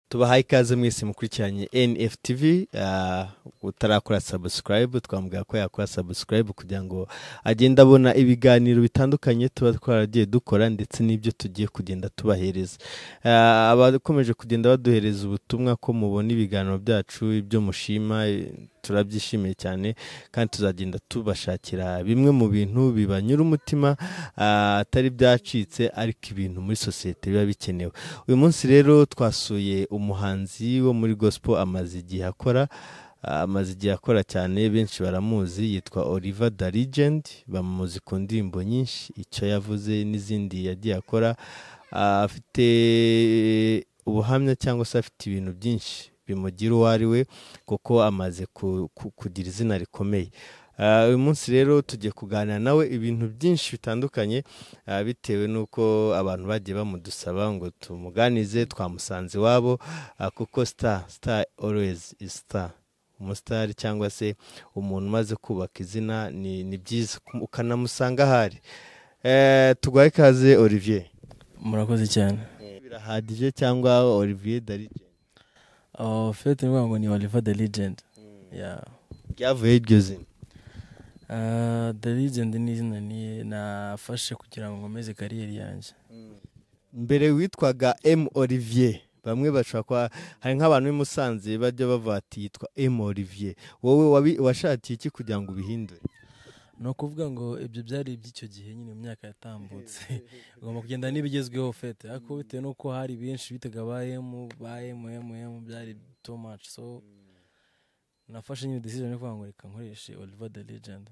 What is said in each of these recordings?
tubahaye ikaze mwese mukurikiranye NFTV. Utarakora subscribe twambwira ko yakora subscribe kugira ngo agenda abona ibiganiro bitandukanye tuba twaragiye dukora ndetse n'ibyo tugiye kugenda tubahereza. Abakomeje kugenda baduhereza ubutumwa ko mubona ibiganiro byacu, ibyo mushima, turabyishimiye cyane kandi tuzagenda tubashakira bimwe mu bintu bibanyura umutima, atari byacitse ariko ibintu muri societe biba bikenewe. Uyu munsi rero twasuye umuhanzi wo muri gospel amaze igihe akora cyane, benshi baramuzi, yitwa Oliver the Legend, bamuzi ku ndirimbo nyinshi, icyo yavuze n'izindi yagiye akora. Afite ubuhamya cyangwa se afite ibintu byinshi bimugira uwo ari we kuko amaze kugira izina rikomeye. Uyu munsi rero tugiye kuganira nawe ibintu byinshi bitandukanye, bitewe n'uko abantu bagiye bamudusaba ngo tumuganize. Twamusanze iwabo kuko star always is star. Umusitari cyangwa se umuntu umaze kubaka izina ni byiza ukanamusanga ahari. Tuguhaye ikaze Olivier. Murakoze cyane. Birahagije cyangwa Olivier the Legend? Fete ngo ni Oliver the Legend. Yeah. Byavuye iryo zina? The Legend ni izina nafashe kugira ngo nkomeze kariyeri yanjye. Mbere witwaga M Olivier, bamwe bashaka kwa hari nk'abantu b'imusanze bajya bavuga ati yitwa M Olivier. Wowe washakiye iki kugira ngo ubihindure? No kuvuga ngo ibyo byari iby'icyo gihe nyine mu myaka yatambutse. Ugomba kugenda n'ibigezweho Fete, ariko bitewe nuko hari benshi bitaga M byari too much, so nafashe nyine decision yo kuvuga ngo reka nkoreshe Oliver the Legend.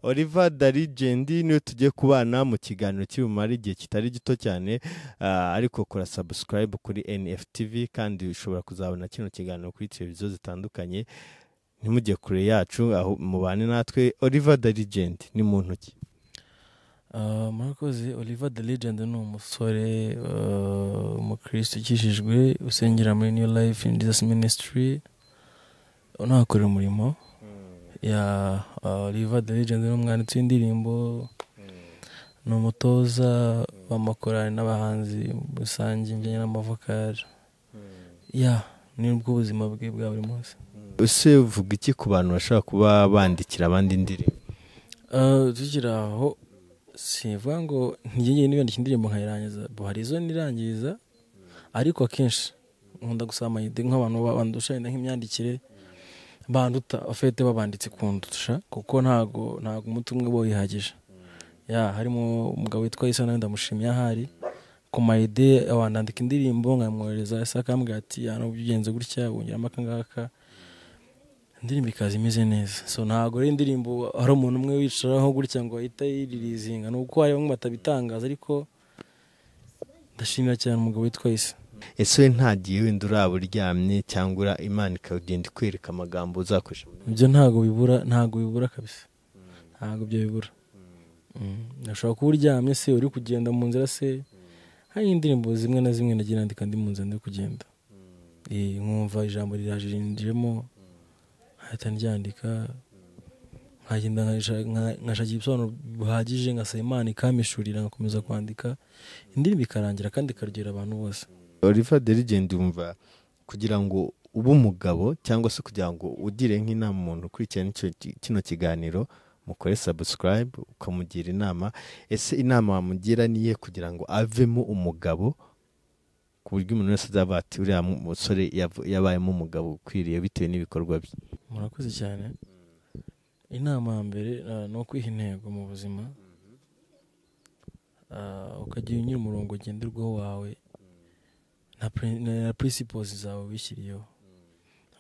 Oliver the Legend niyo tugiye kubana mu kiganiro cy'ubumara igihe kitari gito cyane, ariko kora subscribe kuri NFTV kandi ushobora kuzabona kino kiganiro kuri televiziyo zitandukanye. Ntimujye kure yacu, aho mubane natwe. Oliver the Legend ni muntu ki? Murakoze. Oliver the Legend ni umusore umukristo ukijijwe usengera muri New Life in Jesus Ministry, unakorera umurimo. Oliver the Legend ni umwanditsi w'indirimbo, ni umutoza w'amakorali n'abahanzi rusange njyanye n'amavokali. Ni ubwo buzima bwe bwa buri munsi. Ese uvuga iki ku bantu bashaka kuba bandikira abandi indirimbo? Tukira aho sivuga ngo ngiye nibandika indirimbo nkayirangiza, hari izo nirangiza, ariko akenshi nkunda gusaba amayide nk'abantu bandusha nk'imyandikire banduta afite babanditse kundusha, kuko ntago umutumwe bo yihagije. Harimo umugabo witwa Isa nawe ndamushimiye ahari ku mayide abandika indirimbo nkamwohereza, asa akambwira ati no bigenze gutya wongeramo akangaka, indirimbo ikaza imeze neza. So ntago ari indirimbo hari umuntu umwe wicaraho gutya ngo ahita yiririzinga, nuko hari bamwe batabitangaza, ariko ndashimira cyane umugabo witwa Isa. Ese ntagiye wenda uraba uryamye cyangwa Imana ikagenda ikwereka amagambo uzakoresha? Ibyo ntago bibura kabisa, ntago byo bibura. Nashobora kuba uryamye se uri kugenda mu nzira se, hari indirimbo zimwe na zimwe nagiye nandika ndi mu nzira ndi kugenda, nkumva ijambo rirajirinjemo hahita ndyandika, nkagenda nkashakira ibisobanuro bihagije, ngasaba Imana ikamishurira, ngakomeza kwandika, indirimbo ikarangira kandi ikaryohera abantu bose. Oliver the Legend wumva kugira ngo ube umugabo cyangwa se kugira ngo ugire nk'inama umuntu ukurikirana kino kiganiro, mukore subscribe ukamugira inama. Ese inama wamugira niye kugira ngo avemo umugabo, ku buryo umuntu wese azaba ati uriya musore yabayemo umugabo ukwiriye bitewe n'ibikorwa bye? Murakoze cyane. Inama ya mbere ni ukwiha intego mu buzima, ukagira unyura umurongo ugenderwaho wawe na principles zawe wishyiriyeho.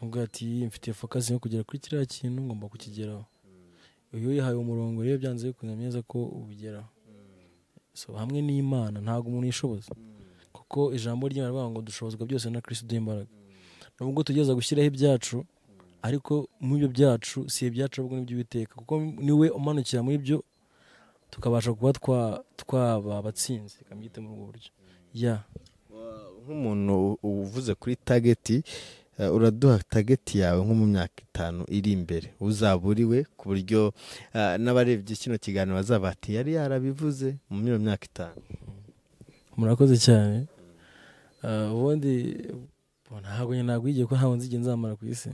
Nubwo ati mfite focus yo kugera kuri kiriya kintu ngomba kukigeraho, iyo yihaye umurongo rero byanze bikunze neza ko ubigeraho. So hamwe n'Imana ntago umuntu yishoboza, kuko ijambo ry'Imana rivuga ngo dushobozwa byose na Kristo duha imbaraga. Nubwo tugeza gushyiraho ibyacu, ariko mu byo byacu si ibyacu ahubwo n'ibyo Uwiteka, kuko niwe umanukira muri byo tukabasha kuba twaba abatsinzi, kamyite mu buryo. Nk'umuntu uvuze kuri target, uraduha target yawe nko mu myaka 5 iri imbere uzaba uriwe, ku buryo n'abarebye kino kiganiro bazaba ati yari yarabivuze mu myaka 5? Murakoze cyane. Ubundi ntabwo nyine nagwigiye ko ntawe nzige nzamara ku isi,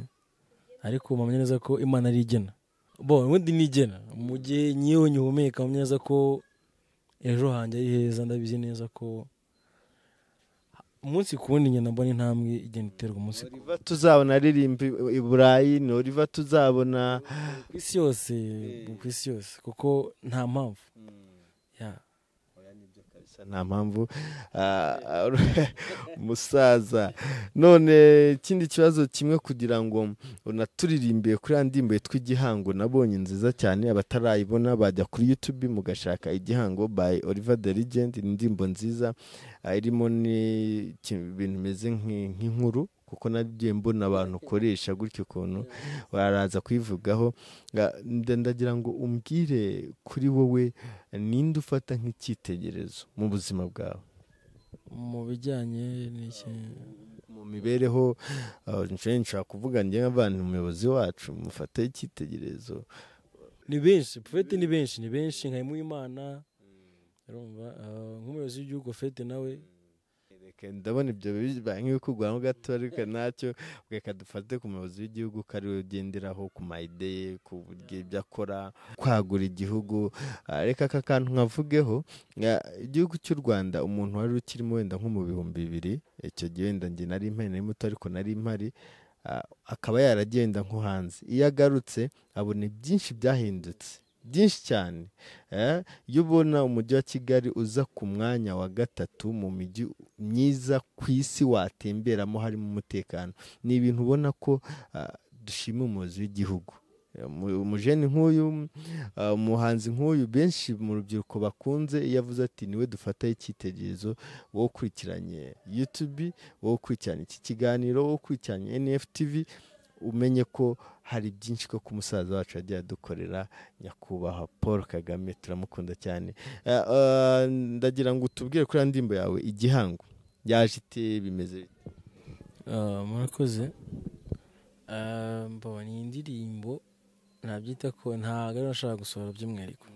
ariko mpamya neza ko Imana ari igena. Ubundi nigena mu gihe nyiwe nyihumeka, mpamya neza ko ejo hanjye ari heza. Ndabizi neza ko umunsi ku wundi ngenda mbona intambwe igenda iterwa umunsi ku Oliver tuzabona aririmba i Burayi, ni Oliver tuzabona ku isi yose, ku isi yose, kuko nta mpamvu. nta mpamvu. Umusaza, none ikindi kibazo kimwe, kugira ngo unaturirimbiye kuri ya ndirimbo yitwa Igihango, nabonye nziza cyane. Abatarayibona bajya kuri YouTube mugashaka Igihango by Oliver the Legend. Ni indirimbo nziza irimo ibintu bimeze nk'inkuru, kuko nagiye mbona abantu ukoresha gutyo ukuntu baraza kuyivugaho. Ndagira ngo umbwire kuri wowe, ninde ufata nk'icyitegererezo mu buzima bwawe, mu bijyanye n'iki, mu mibereho? Nshobora kuvuga njye nk'abantu, umuyobozi wacu mufata icyitegererezo. Ni benshi Prophet, ni benshi nka Imana, urumva, nk'umuyobozi w'igihugu Prophet nawe. Ndabona ibyo bibaye nk'ibikugwaho gato, ariko ntacyo. Reka dufate ku muyobozi w'igihugu ko ari we ugenderaho ku mayide, ku buryo ibyo akora, kwagura igihugu. Reka aka kantu nkavugeho, igihugu cy'u Rwanda, umuntu wari ukirimo wenda nko mu 2000, icyo gihe wenda njye nari muto, ariko nari mpari, akaba yaragenda nko hanze. Iyo agarutse abona byinshi byahindutse, byinshi cyane. Iyo ubona umujyi wa Kigali uza ku mwanya wa 3 mu mijyi myiza ku isi watemberamo harimo umutekano, ni ibintu ubona ko dushima umuyobozi w'igihugu. Umujeni nk'uyu, umuhanzi nk'uyu, benshi mu rubyiruko bakunze, iyo avuze ati niwe dufataho icyitegererezo, wowe ukurikiranye YouTube, wowe ukurikiranye iki kiganiro, wowe ukurikiranye NFTV, umenye ko hari byinshi ko ku musaza wacu yagiye adukorera, nyakubahwa Paul Kagame, turamukunda cyane. Ndagira ngo utubwire kuri ndirimbo yawe Igihango, yaje ite, bimeze? Murakoze. Mbona iyi ndirimbo nabyita ko ntabwo ari nashaka gusohora by'umwihariko.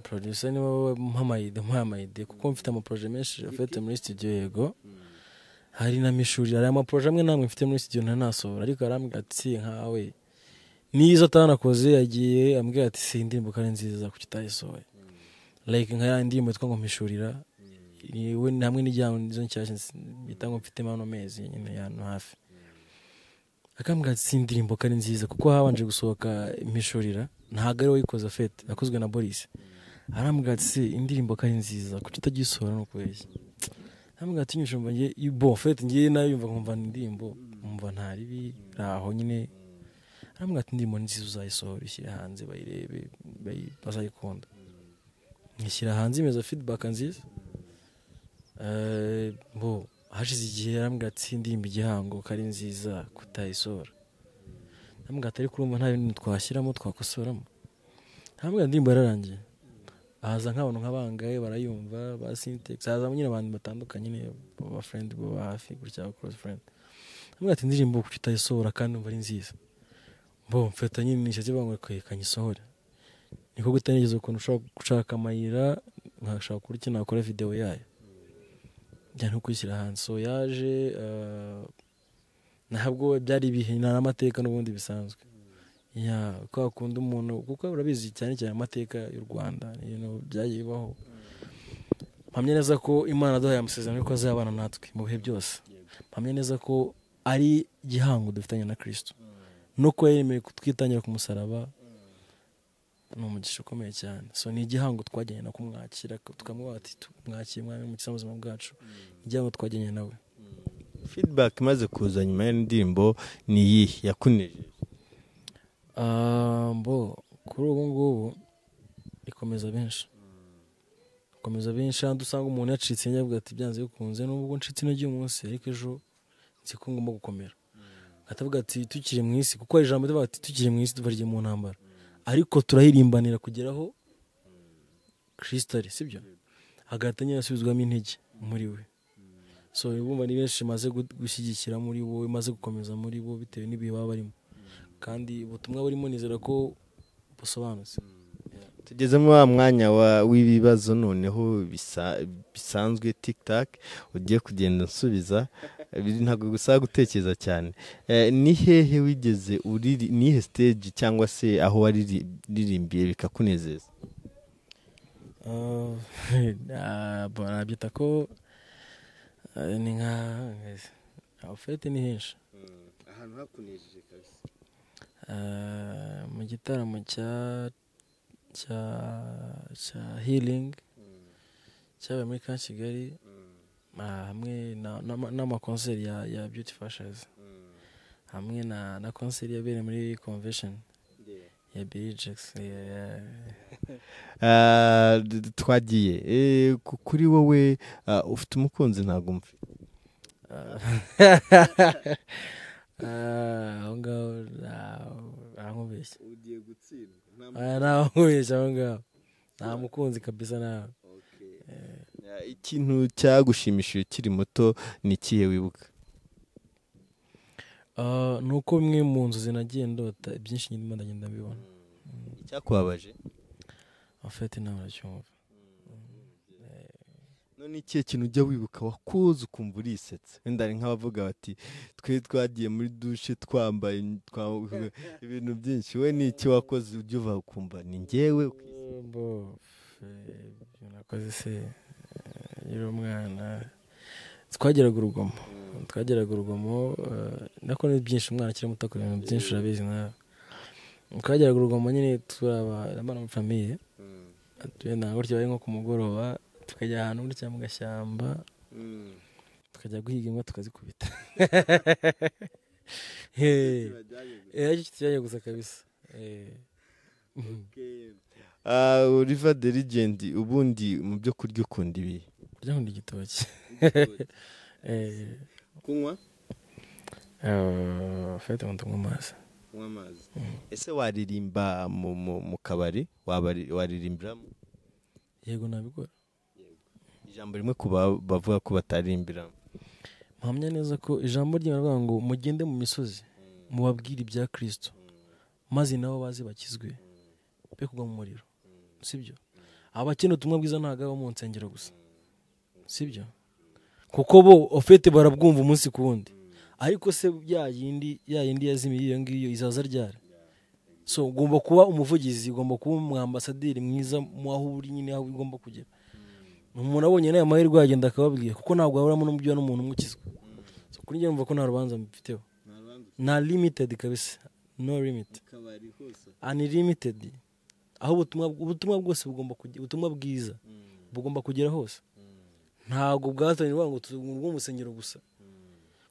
Producer niwe mpamayide, kuko mfite amaproje menshi afite muri studio. Yego, hari n'amishuri, hari amaproje amwe namwe mfite muri studio ntanasohora, ariko arambwira ati nkawe nizo atanakoze, yagiye ambwira ati si indirimbo kare nziza kuki utayisohoye. Like nka ya ndirimbo yitwa ngo Mpishurira, we hamwe n'ijyamo nizo nshyashya bita ngo mfite mano mezi nyine yantu hafi. Akambwira ati si indirimbo kare nziza, kuko habanje gusohoka Mpishurira, ntabwo ari we wayikoze Fete, yakozwe na Boris. Arambwira ati si indirimbo kare nziza kuki utagisohora, no kubeshya. Arambwira ati nyushumva ngiye Fete, ngiye nayo yumva nkumva indirimbo, umva ntari aho nyine. Arambwira ati indirimbo nziza uzayisohora, ishyira hanze bayirebe, bazayikunda. Ngishyira hanze, imeza feedback nziza. Hashize igihe arambwira ati indirimbo Igihango kari nziza kutayisohora. Arambwira ati ariko urumva nta bintu twashyiramo twakosoramo. Arambwira indirimbo yararangiye. Haza nk'abantu nk'abangaye barayumva, ba Syntex, haza nyine abantu batandukanye, ba friend, ba hafi gutya, close friend. Arambwira ati indirimbo kuki utayisohora kandi umva ari nziza. Mfata nyine nishatse bangwe kanyisohora. Niko gutangiza ukuntu ushaka gushaka amayira, nkashaka kuri iki nakora video yayo. Byari no kwishyira hanze. So yaje, ntabwo byari ibihe n'amateka n'ubundi bisanzwe. Ko akunda umuntu, kuko urabizi cyane cyane amateka y'u Rwanda, byagiye bibaho. Mpamya neza ko Imana yaduhaye amasezerano ko azabana natwe mu bihe byose. Mpamya neza ko ari Igihango dufitanye na Kristo, nuko yemeye kutwitangira ku musaraba, ni umugisha ukomeye cyane. So ni Igihango twajyanye no kumwakira, tukamubwira ati tumwakiye Mwami mu buzima bwacu. Igihango twajyanye nawe. Feedback imaze kuza nyuma y'indirimbo ni iyi yakunejeje? Kuri ubu ngubu ikomeza benshi, kandi usanga umuntu yacitse nyavuga ati byanze bikunze, nubwo ncitse intege uyu munsi, ariko ejo nzi ko ngomba gukomera. Atavuga ati tukiri mu isi, kuko ijambo rivuga ati tukiri mu isi tuvarye mu ntambara, ariko turahirimbanira kugeraho Kristo ari, sibyo? Agatanya yasubizwamo intege muri we. So ibumva ni benshi maze gushyigikira muri bo, maze gukomeza muri bo bitewe n'ibihe baba barimo, kandi ubutumwa burimo nizera ko busobanutse. Tugezemo wa mwanya w'ibibazo noneho bisanzwe TikTok ugiye kugenda nsubiza. ntabwo gusaba gutekereza cyane. Ni hehe wigeze nihe stage cyangwa se aho waririmbiye bikakunezeza? Nabyita ko ni nka ofete ni henshi. Ahantu hakunejeje kabisa. Mu gitaramo cya healing cyabaye muri Camp Kigali, hamwe n'amakonseri ya Beauty Fashions, hamwe na konseri yabereye muri convention ya BJX. Twagiye kuri wowe, ufite umukunzi ntabwo mfi? Aho ngaho aramubeshya. Ugiye gutsinda? Aramubeshya aho ngaho, nta mukunzi kabisa nawe. Ikintu cyagushimishije ukiri muto ni ikihe wibuka? Ni uko bimwe mu nzozi nagiye ndota ibyinshi nyuma ndagenda mbibona. Icyakubabaje? Afite nawe uracyumva. None ikihe kintu ujya wibuka wakoze ukumva urisetse? Wenda ari nk'abavuga bati twe twagiye muri dushe twambaye ibintu byinshi, we ni iki wakoze ujya uva ukumva ni njyewe? Nakoze se yari umwana, twageraga urugomo nako ni byinshi, umwana akiri muto akora ibintu byinshi urabizi nawe. Twageraga urugomo nyine turabana mu famiye, tugenda gutya bari nko ku mugoroba tukajya ahantu gutya mu gashyamba tukajya guhiga imbwa tukazikubita. Tujyanye gusa kabisa. Oliver the Legend, ubundi mu byo kurya ukunda ibi? Kurya nkunda igitoki. Kunywa? Fete nkunda kunywa amazi. Ese waririmba mu kabari? Waririmbiramo? Yego nabikora. Ijambo rimwe ku bavuga ko batarimbiramo? Mpamya neza ko ijambo ry'Imana ngo mugende mu misozi mubabwire ibya Kristo, maze nabo baze bakizwe be kugwa mu muriro. Sibyo? Abakene ubutumwa bwiza ntago aba mu nsengero gusa. Sibyo? Kuko bo ofete barabwumva umunsi ku wundi, ariko se ya yindi yazimiye iyo ngiyo izaza ryara. So ugomba kuba umuvugizi, ugomba kuba umwambasaderi mwiza mu aho uri nyine, aho ugomba kugera. Umuntu abonye nayo mahirwe yagenda akababwira, kuko ntabwo aburamo n'umujyi n'umuntu umukizwa. So kuri njye numva ko nta rubanza mfiteho, na limited kabisa, no limit, unlimited. Aho ubutumwa bwose bugomba kujya, ubutumwa bwiza bugomba kugera hose. Ntabwo bwatanirwa ngo tuzungurwe mu rusengero gusa,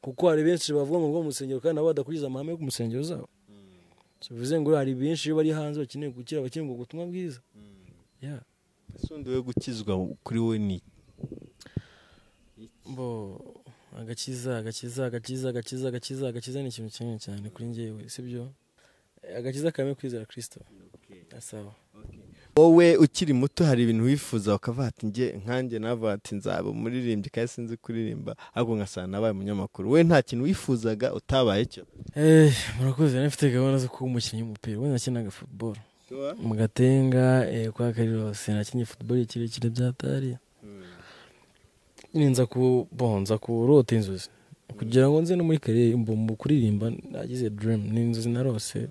kuko hari benshi bavuga ngo rwo mu rusengero kandi nabo badakuriza amahame yo ku musengero zabo. So bivuze ngo hari benshi bari hanze bakeneye gukira, bakeneye ngo ubutumwa bwiza. Asundi we gukizwa kuri we ni agakiza ni ikintu kinini cyane kuri njyewe, sibyo? Agakiza kamwe kwizera Kristo. Asawa. Wowe ukiri muto hari ibintu wifuza ukavuga ati nkanjye navuga ati nzaba umuririmbyi kandi sinzi kuririmba, ahubwo ngasana nabaye umunyamakuru. We nta kintu wifuzaga utabaye cyo? Murakoze, nafite gahunda zo kuba umukinnyi w'umupira. We nakinaga football mu Gatenga, kwa Karirose nakinnye football kirekire byatari. Nza kurota inzozi kugira ngo nze no muri career mu kuririmba. Nagize dream, ni inzozi narose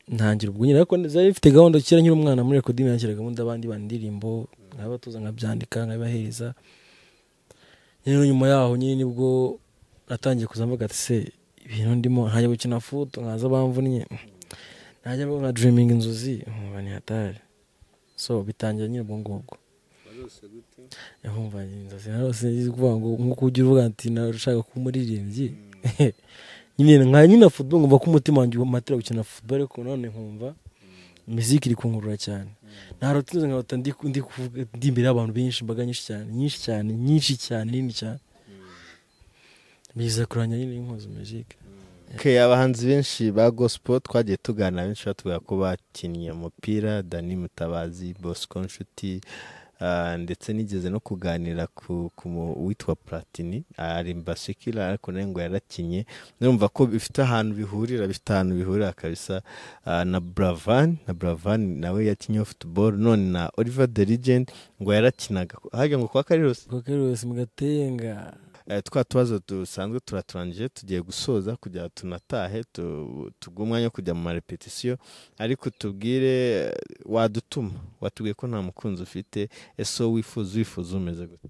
ntangira ubwo nyine, ariko zari ifite gahunda kira nkiri umwana muri recording yakiraga gahunda abandi bandirimbo nkabatoza nkabyandika nkabahereza. Nyine nyuma yaho nyine nibwo natangiye kuzamvuga ati se ibintu ndimo ntajya gukina foot nkaza bamvunnye, najya mbona dreaming inzozi nkubani hatari. So bitangira nyine ubwo ngubwo yahumva inzozi narose kuvuga ngo nkuko ugira uvuga ati narashaka kuba umuririmbyi. nyine football ngumva ko umutima wanjye umatira gukina football, ariko none nkumva music iri kunkurura cyane. Narotinze nkabata ndi imbere y'abantu benshi, imbaga nyinshi cyane biza kuranya nyine inkozo music. Abahanzi benshi ba gospel twagiye tugana benshi batubwira ko bakinnye umupira, Dani Mutabazi, Bosco Nshuti, ndetse nigeze no kuganira ku witwa Platini arimba Sekira, ariko nawe ngo yarakinye. Numva ko bifite ahantu bihurira kabisa. Na Bravan nawe yakinye football, none na Oliver the Legend ngo yarakinaga hajya ngo kwa Karirose mu Gatenga. twa tubazo dusanzwe turaturangije tugiye gusoza kugira tunatahe tuguhe umwanya wo kujya mu marepetisiyo ariko tubwire wadutuma watubwiye ko nta mukunzi ufite ese wifuza umeze gute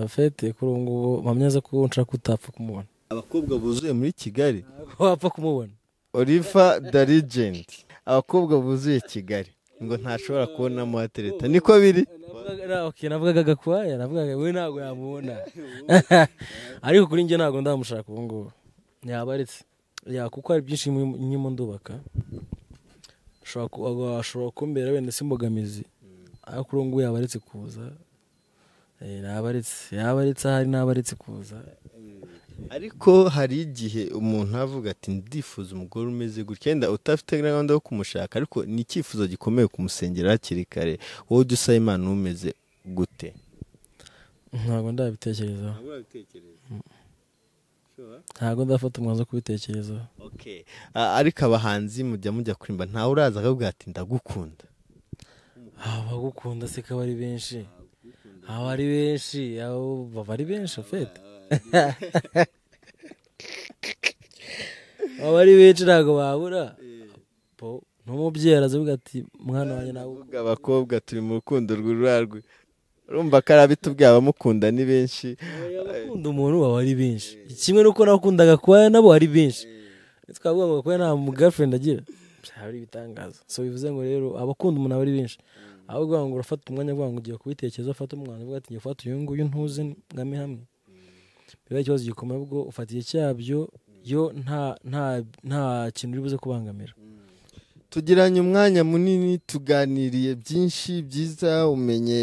fete kuri ubu ngubu mpamyaza ko nshaka utapfa kumubona abakobwa buzuye muri Kigali wapfa kumubona Oliva the Legend abakobwa buzuye Kigali ngo ntashobora kubonamo atereta niko biri navugaga gakwaya navugaga we ntabwo yamubona ariko kuri njye ntabwo ndamushaka ubu ngubu yabaretse kuko hari byinshi nyimo ndubaka ashobora kumbera wenda si imbogamizi ariko kuri ubu ngubu yabaretse kuza yabaretse ahari nabaretse kuza ariko hari igihe umuntu avuga ati ndifuza umugore umeze gutya yenda utafite gahunda yo kumushaka ariko ni icyifuzo gikomeye kumusengera hakiri kare wowe ujya usaba Imana umeze gute ntabwo ndabitekerezaho ntabwo ndafata umwanzuro wo kubitekerezaho ariko abahanzi mujya kurimba ntawe uraza akavuga ati ndagukunda abagukunda se ko ari benshi baba ari benshi fete aba ari benshi ntabwo babura n'umubyeyi aravuga ati mwana wanjye ntabwo abakobwa turi mu rukundo rw'ururarwe urumva ko arabitubwiye abamukunda ni benshi abakunda umuntu baba ari benshi kimwe nuko nakundaga kuba nabo ari benshi twavuga ngo kuba nta girlfriend agira byaba ari ibitangaza so bivuze ngo rero abakunda umuntu aba ari benshi ahubwo ngo urafata umwanya ngo ugiye kubitekereza ufata umwana uvuga ati ngiye gufata uyu nguyu ntuze ngame hamwe biba ikibazo gikomeye ubwo ufatiye cyabyo yo nta kintu uri buze kubangamira tugiranye umwanya munini tuganiriye byinshi byiza umenye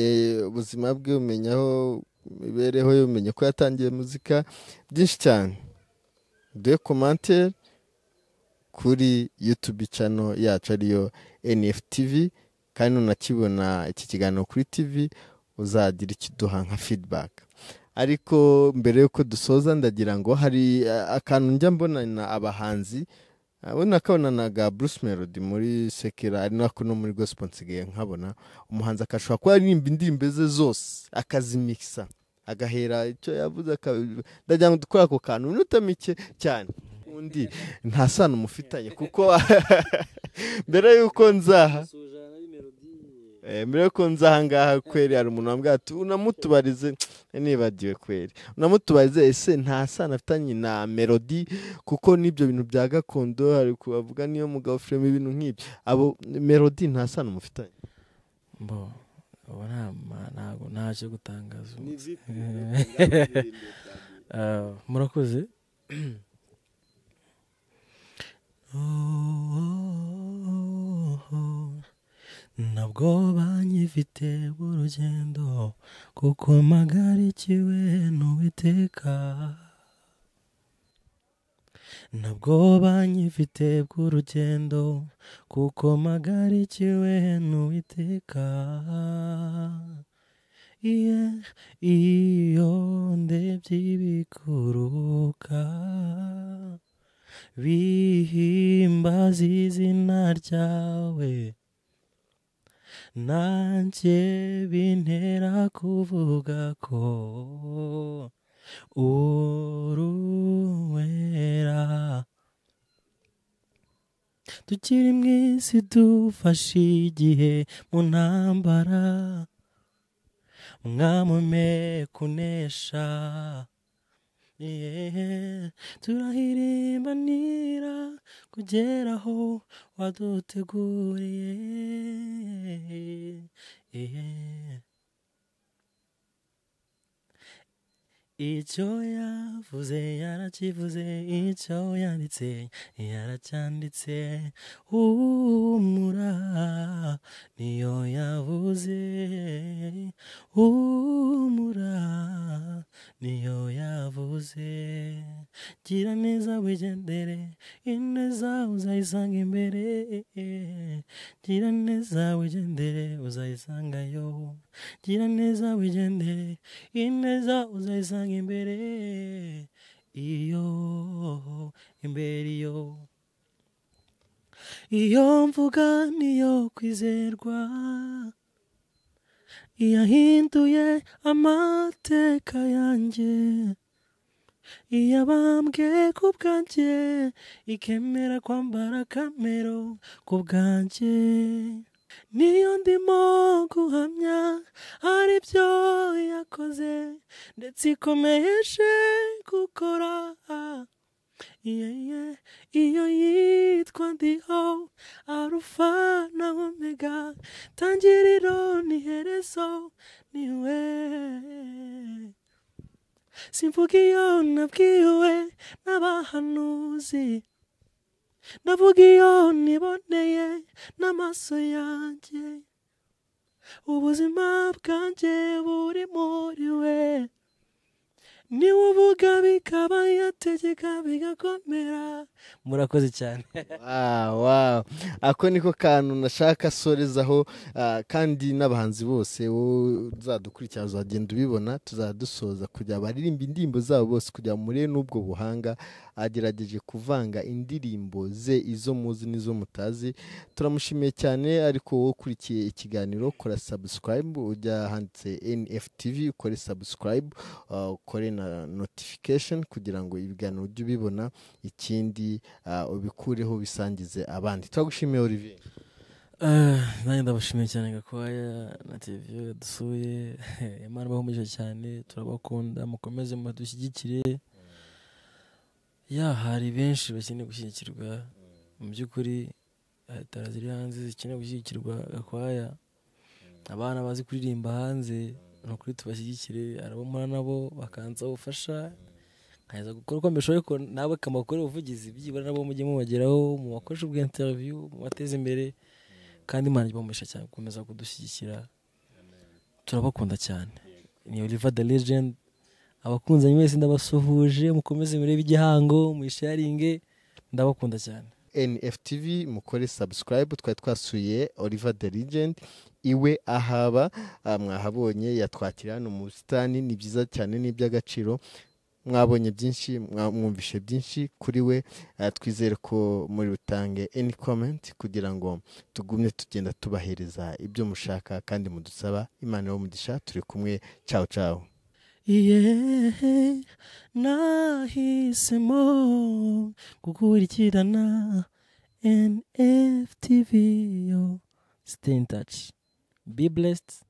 ubuzima bwe umenya aho imibereho ye umenya ko yatangiye muzika byinshi cyane duhe commentaire kuri YouTube channel yacu ariyo NFTV kandi unakibona iki kiganiro kuri TV uzagira ikiduha nka feedback ariko mbere yuko dusoza ndagira ngo hari akantu njya mbona abahanzi nakabonanaga Bruce Melody muri Sekera ari nako no muri gospel nsigaye nkabona umuhanzi akashobora kuba aririmba indirimbo ze zose akazimixa agahera icyo yavuze ndagira ngo dukora ako kantu minota mike cyane undi nta sano umufitanye kuko mbere yuko nzaha ngaha kweri hari umuntu wambwira ati unamutubarize nibagiwe kweri unamutubarize ese nta sano afitanye na Melody kuko n'ibyo bintu bya gakondo hari kubavuga niyo mugabo frame ibintu nk'ibyo abo Melody nta sano umufitanye ntabwo ntacyo gutangaza murakoze ntabwo banyifite urugendo kuko mpagarikiwe n'Uwiteka ntabwo banyifite urugendo kuko mpagarikiwe n'Uwiteka iyo ndebye ibikuruka bihimbaza izina ryawe nanjye bintera kuvuga ko uruwera tukiri mu isi dufashe igihe mu ntambara mwamume kunesha turahirimbanira kugeraho waduteguriye icyo yavuze yarakivuze icyo yanditse yaracyanditse humura niyo yavuze humura niyo yavuze gira neza wigendere ineza uzayisanga imbere gira neza wigendere uzayisangayo gira neza wigendere ineza uzayisanga imbere imbere iyo mvuga niyo kwizerwa yahinduye amateka yanjye iyabambwe ku bwanjye ikemera kwambara kamero ku bwanjye niyo ndimo guhamya hari byo yakoze ndetse ikomeje gukora iyo yitwa ndiho arufa na omega tangiriro n'iherezo niwe simvuga iyo nabwiwe n'abahanuzi ndavuga iyo niboneye n'amaso yanjye ubuzima bwanjye buri muri we niwe uvuga bikaba yategeka bigakomera murakoze cyane wow ako niko kantu nashaka sorezaho kandi n'abahanzi bose uzadukurikira uzagenda ubibona tuzadusoza kujya baririmba indirimbo zabo bose kujya muri n'ubwo buhanga agerageje kuvanga indirimbo ze izo muzi n'izo mutazi turamushimiye cyane ariko wowe ukurikiye ikiganiro kora subscribe ujya handitse NFTV ukore subscribe ukore na notification kugira ngo ibiganiro ujye ubibona ikindi ubikureho bisangize abandi turagushimiye Olivier nanjye ndabashimiye cyane Gakwaya na TV dusuye Imana bahumije cyane turabakunda mukomeze mudushyigikire hari benshi bakeneye gushyigikirwa mu by'ukuri hatara ziri hanze zikeneye gushyigikirwa Gakwaya abana bazi kuririmba hanze nukuri tubashyigikire arabomora nabo bakanza ubufasha nkaheza gukora uko mbishoboye ko nawe kamakore ubuvugizi byibura nabo mujye mubageraho mu bakoresha ubwo interview mu bateze imbere kandi Imana ibamumisha cyane gukomeza kudushyigikira turabakunda cyane ni Oliver the Legend abakunzanye wese ndabasuhuje mukomeze murebe igihango muyisharinge ndabakunda cyane NFTV mukore subscribe twasuye Oliver the Legend iwe ahaba mwahabonye yatwakira hano mu busitani ni byiza cyane n'iby'agaciro mwabonye byinshi mwumvishe byinshi kuri we twizere ko muri butange any comment kugira ngo tugumye tugenda tubahereza ibyo mushaka kandi mudusaba Imana y'umugisha turi kumwe ciao nahisemo gukurikirana NFTV stay in touch be blessed